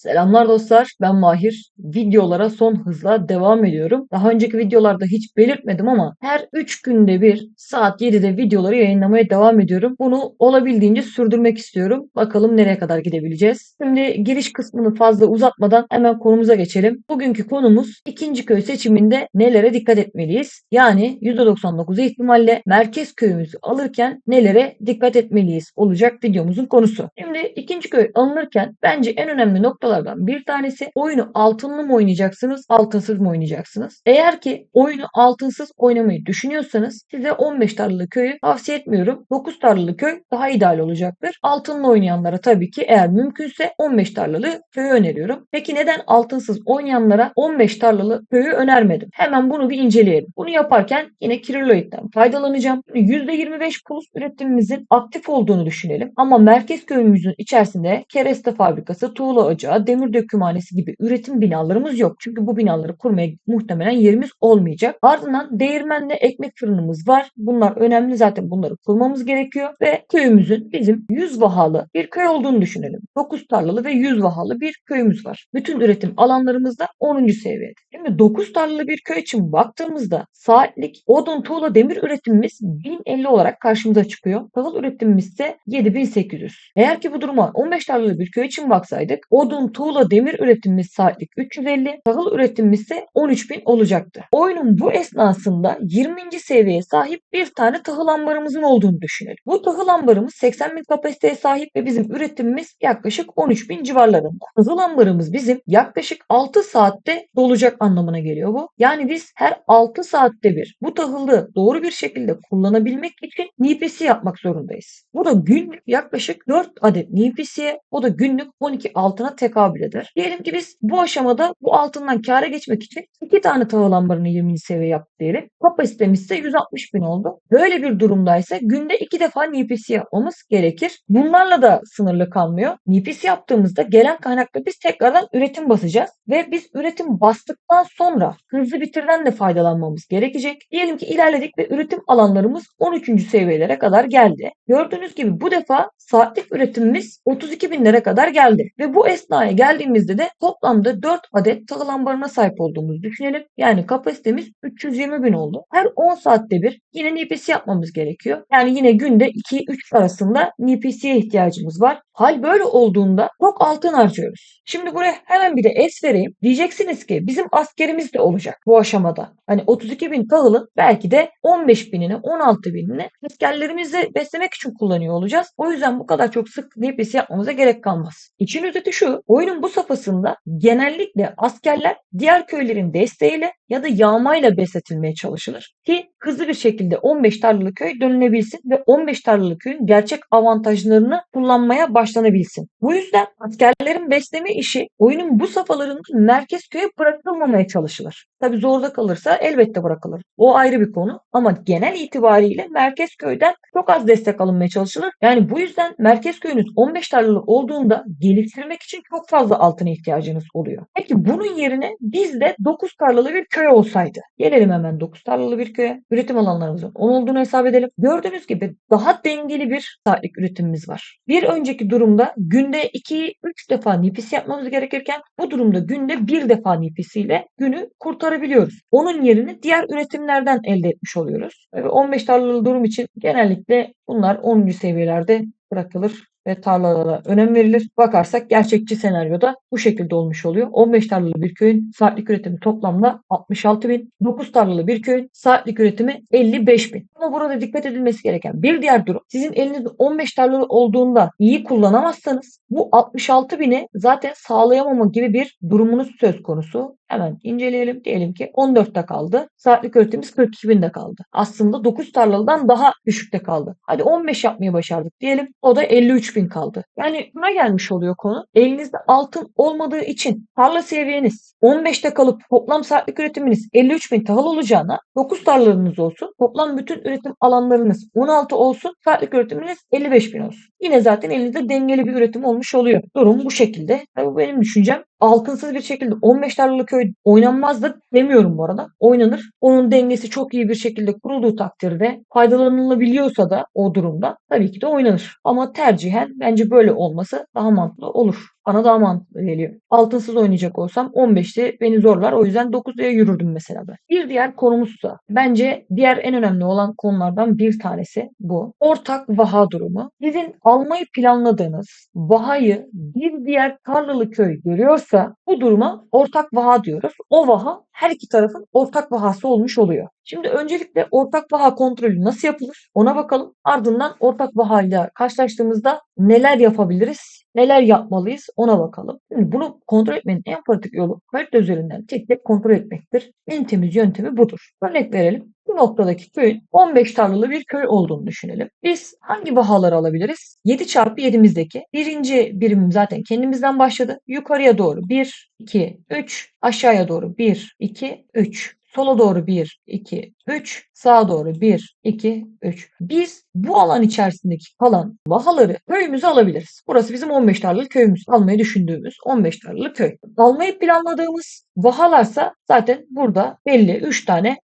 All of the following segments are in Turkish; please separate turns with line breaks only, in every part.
Selamlar dostlar, ben Mahir. Videolara son hızla devam ediyorum. Daha önceki videolarda hiç belirtmedim ama her 3 günde bir saat 7'de videoları yayınlamaya devam ediyorum. Bunu olabildiğince sürdürmek istiyorum. Bakalım nereye kadar gidebileceğiz. Şimdi giriş kısmını fazla uzatmadan hemen konumuza geçelim. Bugünkü konumuz ikinci köy seçiminde nelere dikkat etmeliyiz? Yani %99 ihtimalle merkez köyümüzü alırken nelere dikkat etmeliyiz olacak videomuzun konusu. Şimdi ikinci köy alınırken bence en önemli noktalardan bir tanesi oyunu altınlı mı oynayacaksınız, altınsız mı oynayacaksınız? Eğer ki oyunu altınsız oynamayı düşünüyorsanız size 15 tarlalı köyü tavsiye etmiyorum. 9 tarlalı köy daha ideal olacaktır. Altınlı oynayanlara tabii ki eğer mümkünse 15 tarlalı köyü öneriyorum. Peki neden altınsız oynayanlara 15 tarlalı köyü önermedim? Hemen bunu bir inceleyelim. Bunu yaparken yine Kirloid'den faydalanacağım. %25 plus üretimimizin aktif olduğunu düşünelim. Ama merkez köyümüzün içerisinde kereste fabrikası, tuğla ocağı, demir dökümhanesi gibi üretim binalarımız yok. Çünkü bu binaları kurmaya muhtemelen yerimiz olmayacak. Ardından değirmenle ekmek fırınımız var. Bunlar önemli, zaten bunları kurmamız gerekiyor. Ve köyümüzün bizim 100 vahalı bir köy olduğunu düşünelim. 9 tarlalı ve 100 vahalı bir köyümüz var. Bütün üretim alanlarımız da 10. seviyede. Şimdi 9 tarlalı bir köy için baktığımızda saatlik odun, tuğla, demir üretimimiz 1050 olarak karşımıza çıkıyor. Tahıl üretimimiz ise 7800. Eğer ki bu duruma 15 tarlalı bir köy için baksaydık odun, tuğla, demir üretimimiz saatlik 350, tahıl üretimimiz ise 13000 olacaktı. Oyunun bu esnasında 20. seviyeye sahip bir tane tahıl ambarımızın olduğunu düşünelim. Bu tahıl ambarımız 80.000 kapasiteye sahip ve bizim üretimimiz yaklaşık 13.000 civarlarında. Tahıl ambarımız bizim yaklaşık 6 saatte dolacak anlamına geliyor bu. Yani biz her 6 saatte bir bu tahılı doğru bir şekilde kullanabilmek için NPC yapmak zorundayız. Bu da günlük yaklaşık 4 adet NPC'ye, o da günlük 12 altına tekabül eder. Diyelim ki biz bu aşamada bu altından kâra geçmek için 2 tane tahıl ambarını 20. seviye yaptık diyelim. Kapasitemiz ise 160.000 oldu. Böyle bir durumdaysa günde 2 defa NPC yapmamız gerekir. Bunlarla da sınırlı kalmıyor. NPC yaptığımızda gelen kaynakla biz tekrardan üretim basacağız ve biz üretim bastıktan sonra hızlı bitirden de faydalanmamız gerekecek. Diyelim ki ilerledik ve üretim alanlarımız 13. seviyelere kadar geldi. Gördüğünüz gibi bu defa saatlik üretimimiz 32.000'lere kadar geldi. Ve bu esnaya geldiğimizde de toplamda 4 adet tahıl ambarına sahip olduğumuzu düşünelim. Yani kapasitemiz 320.000 oldu. Her 10 saatte bir yine NPC yapmamız gerekiyor. Yani yine günde 2-3 arasında NPC'ye ihtiyacımız var. Hal böyle olduğunda çok altın harcıyoruz. Şimdi buraya hemen bir de es vereyim. Diyeceksiniz ki bizim askerimiz de olacak bu aşamada. Hani 32.000 tahılın belki de 15.000'ini, 16.000'ini askerlerimizi beslemek için kullanıyor olacağız. O yüzden bu kadar çok sık NPC yapmamıza gerek kalmaz. İçin özeti şu: oyunun bu safhasında genellikle askerler diğer köylerin desteğiyle ya da yağmayla besletilmeye çalışılır ki hızlı bir şekilde 15 tarlalı köy dönülebilsin ve 15 tarlalı köyün gerçek avantajlarını kullanmaya başlanabilsin. Bu yüzden askerlerin besleme işi oyunun bu safhalarında merkez köye bırakılmamaya çalışılır. Tabi zorda kalırsa elbette bırakılır. O ayrı bir konu ama genel itibariyle merkez köyden çok az destek alınmaya çalışılır. Yani bu yüzden merkez köyünüz 15 tarlalı olduğunda geliştirmek için çok fazla altına ihtiyacınız oluyor. Peki bunun yerine bizde 9 tarlalı bir köy olsaydı. Gelelim hemen 9 tarlalı bir köye. Üretim alanlarımızın 10 olduğunu hesap edelim. Gördüğünüz gibi daha dengeli bir saatlik üretimimiz var. Bir önceki durumda günde 2-3 defa NPC yapmamız gerekirken bu durumda günde 1 defa NPC ile günü kurtarabiliyoruz. Onun yerini diğer üretimlerden elde etmiş oluyoruz. Ve 15 tarlalı durum için genellikle bunlar 10. seviyelerde bırakılır ve tarlalara önem verilir. Bakarsak gerçekçi senaryoda bu şekilde olmuş oluyor. 15 tarlalı bir köyün saatlik üretimi toplamda 66.000. 9 tarlalı bir köyün saatlik üretimi 55.000. Ama burada dikkat edilmesi gereken bir diğer durum: sizin elinizde 15 tarlalı olduğunda iyi kullanamazsanız bu 66.000'i zaten sağlayamama gibi bir durumunuz söz konusu. Hemen inceleyelim. Diyelim ki 14'te kaldı. Saatlik üretimimiz 42.000'de kaldı. Aslında 9 tarlalıdan daha düşükte kaldı. Hadi 15 yapmayı başardık diyelim. O da 53.000 kaldı. Yani buna gelmiş oluyor konu. Elinizde altın olmadığı için tarla seviyeniz 15'te kalıp toplam saatlik üretiminiz 53.000 tahıl olacağına 9 tarlalarınız olsun. Toplam bütün üretim alanlarınız 16 olsun. Saatlik üretiminiz 55.000 olsun. Yine zaten elinizde dengeli bir üretim olmuş oluyor. Durum bu şekilde. Bu benim düşüncem. Altınsız bir şekilde 15 tarlalı köy oynanmazdı demiyorum bu arada. Oynanır. Onun dengesi çok iyi bir şekilde kurulduğu takdirde, faydalanılabiliyorsa da o durumda tabii ki de oynanır. Ama tercihen bence böyle olması daha mantıklı olur. bana daha mantıklı geliyor. Altınsız oynayacak olsam 15'te beni zorlar. O yüzden 9'a yürürdüm mesela ben. Bir diğer konumuzsa bence diğer en önemli olan konulardan bir tanesi bu. Ortak vaha durumu. Sizin almayı planladığınız vahayı bir diğer tarlalı köy görüyorsa bu duruma ortak vaha diyoruz. O vaha her iki tarafın ortak vahası olmuş oluyor. Şimdi öncelikle ortak vaha kontrolü nasıl yapılır? Ona bakalım. Ardından ortak vahayla karşılaştığımızda neler yapabiliriz? Neler yapmalıyız? Ona bakalım. Şimdi bunu kontrol etmenin en pratik yolu harita üzerinden tek tek kontrol etmektir. En temiz yöntemi budur. Örnek verelim. Bu noktadaki köyün 15 tarlalı bir köy olduğunu düşünelim. Biz hangi vahaları alabiliriz? 7 çarpı 7'mizdeki birinci birimim zaten kendimizden başladı. Yukarıya doğru 1, 2, 3, aşağıya doğru 1, 2, 3. Sola doğru 1, 2, 3. Sağa doğru 1, 2, 3. Biz bu alan içerisindeki kalan vahaları köyümüze alabiliriz. Burası bizim 15 tarlalık köyümüz. Almayı düşündüğümüz 15 tarlalık köy. Almayı planladığımız vahalarsa zaten burada belli 3 tane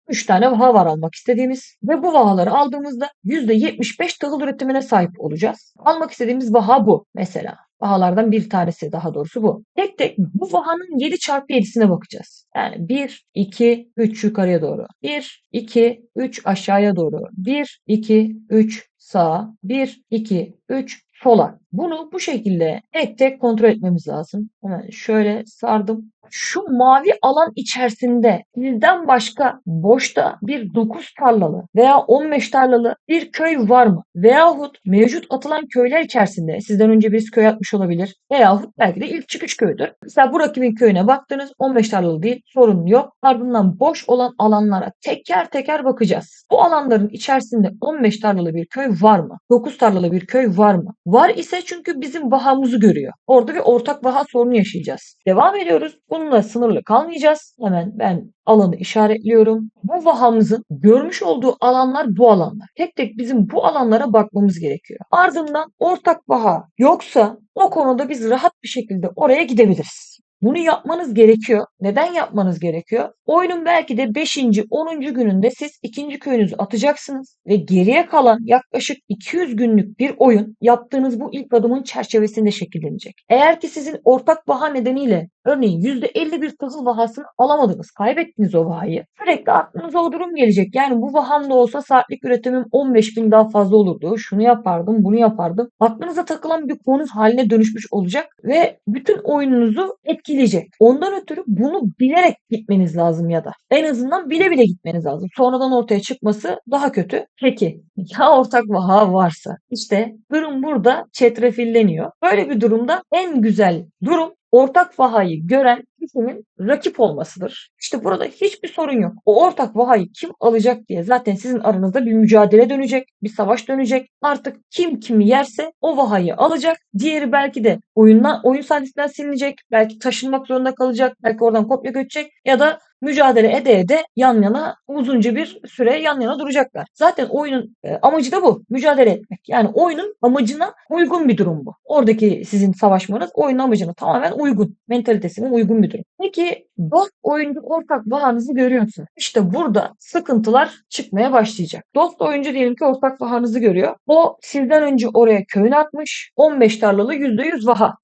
vaha var almak istediğimiz ve bu vahaları aldığımızda %75 tahıl üretimine sahip olacağız. Almak istediğimiz vaha bu mesela. Vahalardan bir tanesi daha doğrusu bu. Tek tek bu vahanın 7 çarpı 7'sine bakacağız. Yani 1, 2, 3 yukarıya doğru. 1, 2, 3 aşağıya doğru. 1, 2, 3 sağa. 1, 2, 3 sola. Bunu bu şekilde tek tek kontrol etmemiz lazım. Hemen şöyle sardım. Şu mavi alan içerisinde sizden başka boşta bir 9 tarlalı veya 15 tarlalı bir köy var mı? Veyahut mevcut atılan köyler içerisinde sizden önce birisi köy atmış olabilir. Veyahut belki de ilk çıkış köyüdür. Mesela bu rakibin köyüne baktınız 15 tarlalı değil sorun yok. Ardından boş olan alanlara teker teker bakacağız. Bu alanların içerisinde 15 tarlalı bir köy var mı? 9 tarlalı bir köy var mı? Var ise çünkü bizim vahamızı görüyor. Orada bir ortak vaha sorunu yaşayacağız. Devam ediyoruz. Bununla sınırlı kalmayacağız. Hemen ben alanı işaretliyorum. Bu vahamızın görmüş olduğu alanlar bu alanlar. Tek tek bizim bu alanlara bakmamız gerekiyor. Ardından ortak vaha yoksa o konuda biz rahat bir şekilde oraya gidebiliriz. Bunu yapmanız gerekiyor. Neden yapmanız gerekiyor? Oyunun belki de 5. 10. gününde siz ikinci köyünüzü atacaksınız ve geriye kalan yaklaşık 200 günlük bir oyun yaptığınız bu ilk adımın çerçevesinde şekillenecek. Eğer ki sizin ortak vaha nedeniyle örneğin %51 tahıl vahasını alamadınız, kaybettiniz o vahayı. Sürekli aklınıza o durum gelecek. Yani bu vaham da olsa saatlik üretimim 15 bin daha fazla olurdu. Şunu yapardım, bunu yapardım. Aklınıza takılan bir konu haline dönüşmüş olacak ve bütün oyununuzu etkileyecek. Ondan ötürü bunu bilerek gitmeniz lazım ya da. En azından bile bile gitmeniz lazım. Sonradan ortaya çıkması daha kötü. Peki ya ortak vaha varsa? İşte durum burada çetrefilleniyor. Böyle bir durumda en güzel durum ortak vahayı gören kişinin rakip olmasıdır. İşte burada hiçbir sorun yok. O ortak vahayı kim alacak diye zaten sizin aranızda bir mücadele dönecek, bir savaş dönecek. Artık kim kimi yerse o vahayı alacak. Diğeri belki de oyun sahnesinden silinecek, belki taşınmak zorunda kalacak, belki oradan kopya göçecek ya da mücadele ede ede yan yana uzunca bir süre yan yana duracaklar. Zaten oyunun amacı da bu. Mücadele etmek. Yani oyunun amacına uygun bir durum bu. Oradaki sizin savaşmanız oyunun amacına tamamen uygun. Mentalitesine uygun bir durum. Peki dost oyuncu ortak vahanızı görüyorsun. İşte burada sıkıntılar çıkmaya başlayacak. Dost oyuncu diyelim ki ortak vahanızı görüyor. O sizden önce oraya köyünü atmış. 15 tarlalı %100 vaha.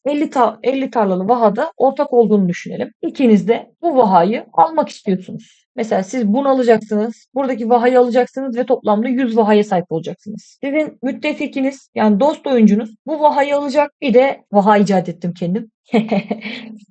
50 tarlalı vahada ortak olduğunu düşünelim. İkiniz de bu vahayı almak istiyorsunuz. Mesela siz bunu alacaksınız. Buradaki vahayı alacaksınız ve toplamda 100 vahaya sahip olacaksınız. Sizin müttefikiniz yani dost oyuncunuz bu vahayı alacak. Bir de vaha icat ettim kendim.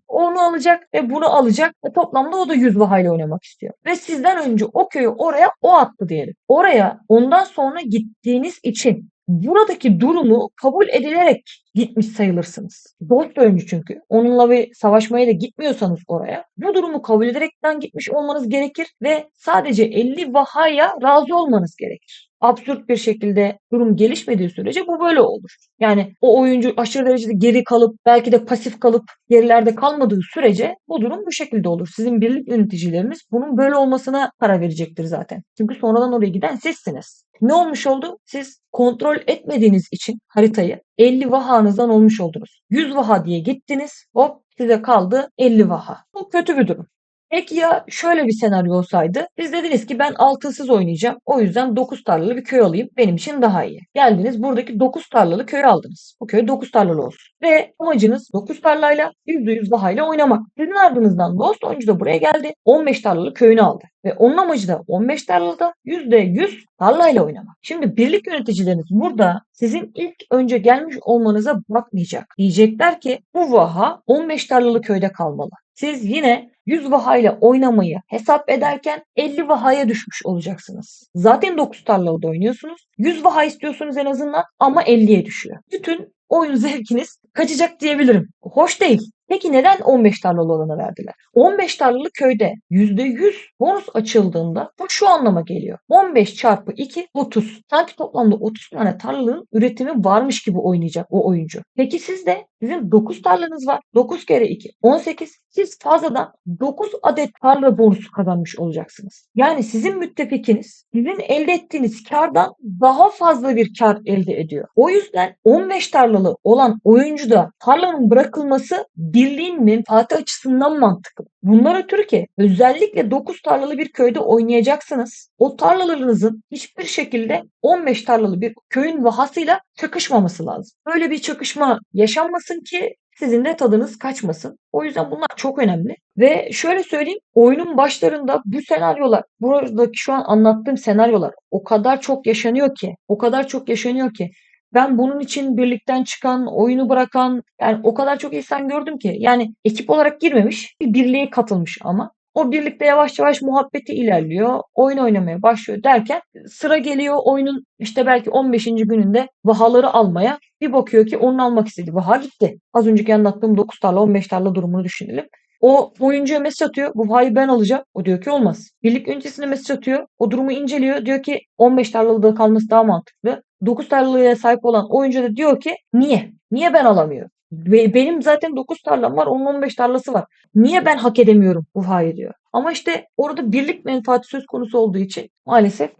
Onu alacak ve bunu alacak ve toplamda o da 100 vahayla oynamak istiyor. Ve sizden önce o köyü oraya o attı diyelim. Oraya ondan sonra gittiğiniz için buradaki durumu kabul edilerek gitmiş sayılırsınız. Dost oyuncu çünkü. Onunla bir savaşmaya da gitmiyorsanız oraya bu durumu kabul ederekten gitmiş olmanız gerekir ve sadece 50 vahaya razı olmanız gerekir. Absürt bir şekilde durum gelişmediği sürece bu böyle olur. Yani o oyuncu aşırı derecede geri kalıp belki de pasif kalıp gerilerde kalmadığı sürece bu durum bu şekilde olur. Sizin birlik yöneticileriniz bunun böyle olmasına karar verecektir zaten. Çünkü sonradan oraya giden sizsiniz. Ne olmuş oldu? Siz kontrol etmediğiniz için haritayı 50 vahanızdan olmuş oldunuz. 100 vaha diye gittiniz. Hop size kaldı 50 vaha. Bu kötü bir durum. Peki ya şöyle bir senaryo olsaydı? Siz dediniz ki ben altınsız oynayacağım. O yüzden 9 tarlalı bir köy alayım. Benim için daha iyi. Geldiniz buradaki 9 tarlalı köyü aldınız. Bu köy 9 tarlalı olsun. Ve amacınız 9 tarlayla %100 vahayla oynamak. Sizin ardınızdan Lost oyuncu da buraya geldi. 15 tarlalı köyünü aldı. Ve onun amacı da 15 tarlada %100 tarlayla oynamak. Şimdi birlik yöneticileriniz burada sizin ilk önce gelmiş olmanıza bakmayacak. Diyecekler ki bu vaha 15 tarlalı köyde kalmalı. Siz yine 100 vahayla oynamayı hesap ederken 50 vahaya düşmüş olacaksınız. Zaten 9 tarlalı oynuyorsunuz. 100 vaha istiyorsunuz en azından ama 50'ye düşüyor. Bütün oyun zevkiniz kaçacak diyebilirim. Hoş değil. Peki neden 15 tarlalı olana verdiler? 15 tarlalı köyde %100 bonus açıldığında bu şu anlama geliyor. 15 çarpı 2 30. Sanki toplamda 30 tane tarlanın üretimi varmış gibi oynayacak o oyuncu. Peki sizin 9 tarlanız var. 9 kere 2 18. Siz fazladan 9 adet tarla bonusu kazanmış olacaksınız. Yani sizin müttefikiniz sizin elde ettiğiniz kardan daha fazla bir kar elde ediyor. O yüzden 15 tarlalı olan oyuncuda tarlanın bırakılması birliğin menfaati açısından mantıklı. Bundan ötürü ki özellikle 9 tarlalı bir köyde oynayacaksınız. O tarlalarınızın hiçbir şekilde 15 tarlalı bir köyün vahasıyla çakışmaması lazım. Böyle bir çakışma yaşanmasın ki sizin de tadınız kaçmasın. O yüzden bunlar çok önemli. Ve şöyle söyleyeyim, oyunun başlarında bu senaryolar, buradaki şu an anlattığım senaryolar o kadar çok yaşanıyor ki, o kadar çok yaşanıyor ki ben bunun için birlikten çıkan, oyunu bırakan yani o kadar çok insan gördüm ki yani ekip olarak girmemiş, bir birliğe katılmış ama o birlikte yavaş yavaş muhabbeti ilerliyor, oyun oynamaya başlıyor derken sıra geliyor oyunun işte belki 15. gününde vahaları almaya. Bir bakıyor ki onun almak istediği vaha gitti. Az önceki anlattığım 9 tarla 15 tarla durumunu düşünelim. O oyuncuya mesaj atıyor. Bu vahayı ben alacağım. O diyor ki olmaz. Birlik öncesinde mesaj atıyor. O durumu inceliyor. Diyor ki 15 tarlalıda kalması daha mantıklı. 9 tarlalıya sahip olan oyuncu da diyor ki niye? Niye ben alamıyorum? Ve benim zaten 9 tarlam var. Onun 15 tarlası var. Niye ben hak edemiyorum bu vahayı diyor. Ama işte orada birlik menfaati söz konusu olduğu için maalesef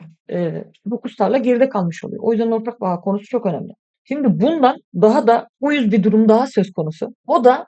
9 tarla geride kalmış oluyor. O yüzden ortak vaha konusu çok önemli. Şimdi bundan daha da uyuz bir durum daha söz konusu. O da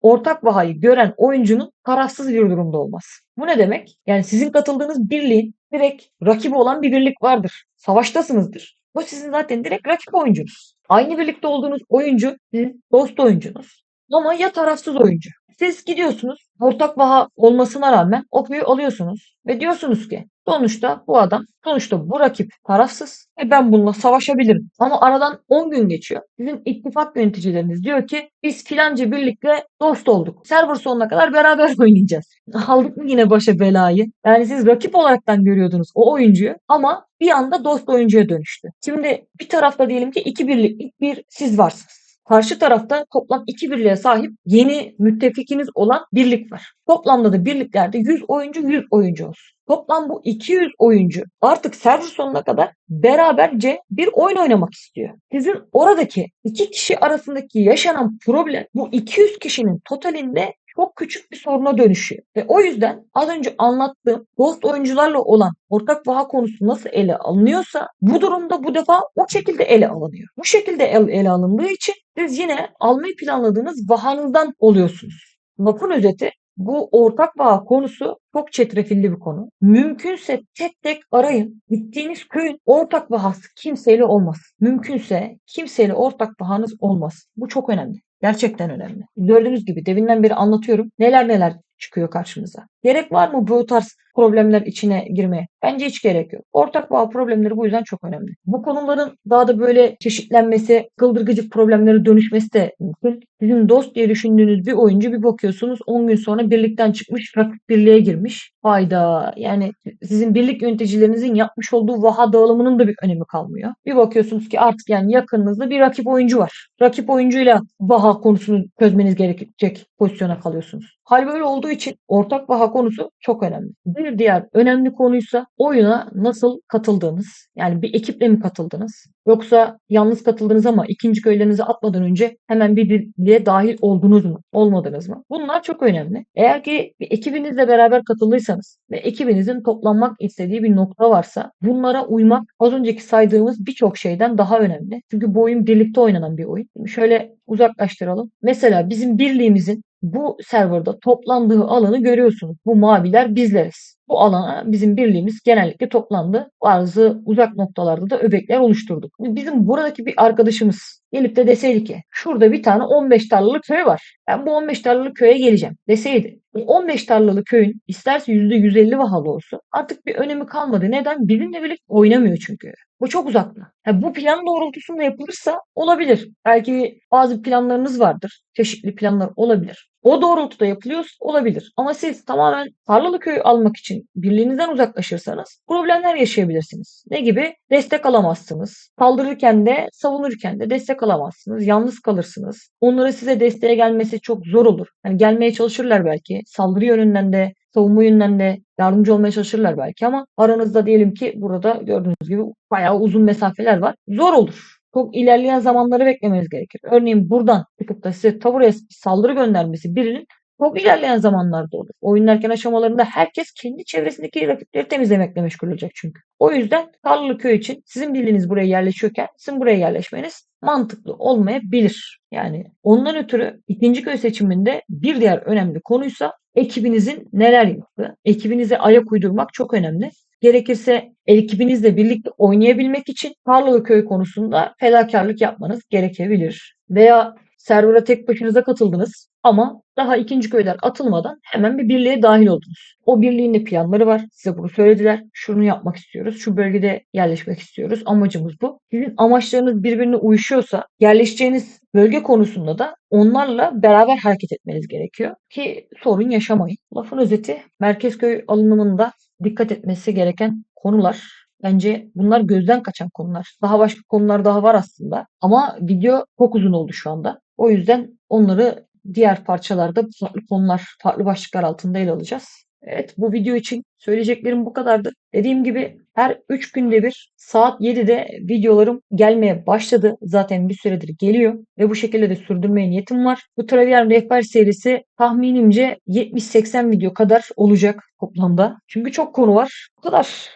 ortak vahayı gören oyuncunun tarafsız bir durumda olması. Bu ne demek? Yani sizin katıldığınız birliğin direkt rakibi olan bir birlik vardır. Savaştasınızdır. Bu sizin zaten direkt rakip oyuncunuz. Aynı birlikte olduğunuz oyuncu sizin dost oyuncunuz. Ama ya tarafsız oyuncu. Siz gidiyorsunuz ortak vaha olmasına rağmen o köyü alıyorsunuz ve diyorsunuz ki sonuçta bu rakip tarafsız ve ben bununla savaşabilirim. Ama aradan 10 gün geçiyor. Sizin ittifak yöneticileriniz diyor ki biz filanca birlikle dost olduk. Server sonuna kadar beraber oynayacağız. Aldık mı yine başa belayı? Yani siz rakip olaraktan görüyordunuz o oyuncuyu ama bir anda dost oyuncuya dönüştü. Şimdi bir tarafta diyelim ki iki birliklik bir siz varsınız. Karşı tarafta toplam 2 birliğe sahip yeni müttefikiniz olan birlik var. Toplamda da birliklerde 100 oyuncu 100 oyuncu olsun. Toplam bu 200 oyuncu artık server sonuna kadar beraberce bir oyun oynamak istiyor. Sizin oradaki iki kişi arasındaki yaşanan problem bu 200 kişinin totalinde çok küçük bir soruna dönüşüyor. Ve o yüzden az önce anlattığım dost oyuncularla olan ortak vaha konusu nasıl ele alınıyorsa bu durumda bu defa o şekilde ele alınıyor. Bu şekilde ele alındığı için siz yine almayı planladığınız vahanızdan oluyorsunuz. Lafın özeti bu ortak vaha konusu çok çetrefilli bir konu. Mümkünse tek tek arayın. Gittiğiniz köyün ortak vahası kimseyle olmaz. Mümkünse kimseyle ortak vahanız olmaz. Bu çok önemli. Gerçekten önemli. Gördüğünüz gibi deminden beri anlatıyorum. Neler neler çıkıyor karşımıza. Gerek var mı bu tarz problemler içine girmeye? Bence hiç gerek yok. Ortak bağ problemleri bu yüzden çok önemli. Bu konuların daha da böyle çeşitlenmesi, kıldırgıcı problemlere dönüşmesi de mümkün. Sizin dost diye düşündüğünüz bir oyuncu bir bakıyorsunuz 10 gün sonra birlikten çıkmış, rakip birliğe girmiş. Hayda. Yani sizin birlik yöneticilerinizin yapmış olduğu vaha dağılımının da bir önemi kalmıyor. Bir bakıyorsunuz ki artık yani yakınınızda bir rakip oyuncu var. Rakip oyuncuyla vaha konusunu çözmeniz gerekecek pozisyona kalıyorsunuz. Hal böyle olduğu için ortak vaha konusu çok önemli. Bir diğer önemli konuysa oyuna nasıl katıldığınız. Yani bir ekiple mi katıldınız? Yoksa yalnız katıldınız ama ikinci köylerinizi atmadan önce hemen bir birliğe dahil oldunuz mu? Olmadınız mı? Bunlar çok önemli. Eğer ki bir ekibinizle beraber katıldıysanız ve ekibinizin toplanmak istediği bir nokta varsa bunlara uymak az önceki saydığımız birçok şeyden daha önemli. Çünkü bu oyun birlikte oynanan bir oyun. Şimdi şöyle uzaklaştıralım. Mesela bizim birliğimizin bu serverda toplandığı alanı görüyorsunuz. Bu maviler bizleriz. Bu alana bizim birliğimiz genellikle toplandı. Bazı uzak noktalarda da öbekler oluşturduk. Bizim buradaki bir arkadaşımız gelip de deseydi ki şurada bir tane 15 tarlalı köy var. Ben bu 15 tarlalı köye geleceğim deseydi. 15 tarlalı köyün isterse %150 vahalı olsun artık bir önemi kalmadı. Neden? Bizimle birlikte oynamıyor çünkü. Bu çok uzakta. Ha, bu plan doğrultusunda yapılırsa olabilir. Belki bazı planlarınız vardır. Çeşitli planlar olabilir. O doğrultuda yapılıyorsa olabilir. Ama siz tamamen tarlalı köyü almak için birliğinizden uzaklaşırsanız problemler yaşayabilirsiniz. Ne gibi? Destek alamazsınız. Saldırırken de savunurken de destek alamazsınız. Yalnız kalırsınız. Onlara size desteğe gelmesi çok zor olur. Hani gelmeye çalışırlar belki. Saldırı yönünden de savunma yönünden de yardımcı olmaya çalışırlar belki ama aranızda diyelim ki burada gördüğünüz gibi bayağı uzun mesafeler var. Zor olur. Çok ilerleyen zamanları beklemeniz gerekir. Örneğin buradan çıkıp da size taburaya saldırı göndermesi birinin çok ilerleyen zamanlarda olur. Oyunun erken aşamalarında herkes kendi çevresindeki rakipleri temizlemekle meşgul olacak çünkü. O yüzden Tarlalı Köy için sizin birliğiniz buraya yerleşiyorken sizin buraya yerleşmeniz mantıklı olmayabilir. Yani ondan ötürü ikinci köy seçiminde bir diğer önemli konuysa ekibinizin neler yaptığı. Ekibinize ayak uydurmak çok önemli. Gerekirse ekibinizle birlikte oynayabilmek için Tarlalı Köy konusunda fedakarlık yapmanız gerekebilir. Veya server'a tek başınıza katıldınız ama daha ikinci köyler atılmadan hemen bir birliğe dahil oldunuz. O birliğin de planları var. Size bunu söylediler. Şunu yapmak istiyoruz. Şu bölgede yerleşmek istiyoruz. Amacımız bu. Sizin amaçlarınız birbirine uyuşuyorsa yerleşeceğiniz bölge konusunda da onlarla beraber hareket etmeniz gerekiyor ki sorun yaşamayın. Lafın özeti Merkezköy alınımında dikkat etmesi gereken konular. Bence bunlar gözden kaçan konular. Daha başka konular daha var aslında. Ama video çok uzun oldu şu anda. O yüzden onları diğer parçalarda farklı konular, farklı başlıklar altında ele alacağız. Evet, bu video için söyleyeceklerim bu kadardı. Dediğim gibi her 3 günde bir saat 7'de videolarım gelmeye başladı. Zaten bir süredir geliyor ve bu şekilde de sürdürmeye niyetim var. Bu Travian Rehber serisi tahminimce 70-80 video kadar olacak toplamda. Çünkü çok konu var. Bu kadar.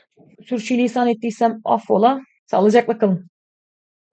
Sürçülisan ettiysem affola. Sağlıcakla kalın.